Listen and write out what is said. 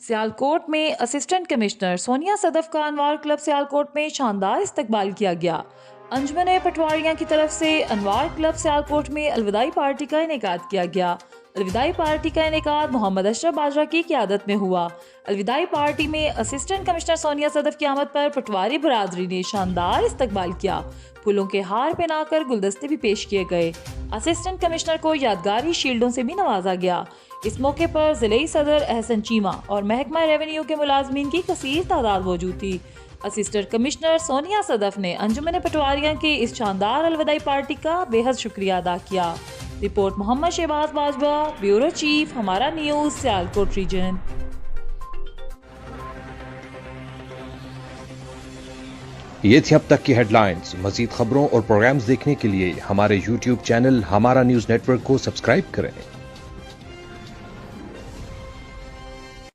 सियालकोट में assistant commissioner Sonia Sadaf का अनवार club Sialkot में शानदार इस्तकबाल किया गया। अंजुमन पटवारियां की तरफ से अनवार क्लब सियालकोट में अलविदाई पार्टी का इनेकाद किया गया। अलविदाई पार्टी का इनेकाद मोहम्मद अशरफ बाजरा की क़यादत में हुआ। अलविदाई पार्टी में असिस्टेंट कमिश्नर सोनिया सदफ की आमद पर पटवारी बरादरी ने शानदार इस्तकबाल किया। फूलों के हार पहनाकर गुलदस्ते भी पेश किए गए। असिस्टेंट कमिश्नर को यादगारी शील्डों से भी नवाजा गया। इस मौके पर जिले सदर अहसन चीमा और महकमा रेवेन्यू के मुलाजमीन की कसीर तादाद मौजूद थी। असिस्टेंट कमिश्नर सोनिया सदफ ने अंजुमन पटवारियां की इस शानदार अलविदाई पार्टी का बेहद शुक्रिया अदा किया। Report Mohammad Shahbaz Bajwa, bureau chief, Hamara news, Sialkot region. ये थी अब तक की हेडलाइंस। मजीद खबरों और प्रोग्राम्स देखने के लिए हमारे YouTube चैनल हमारा न्यूज़ नेटवर्क को सब्सक्राइब करें।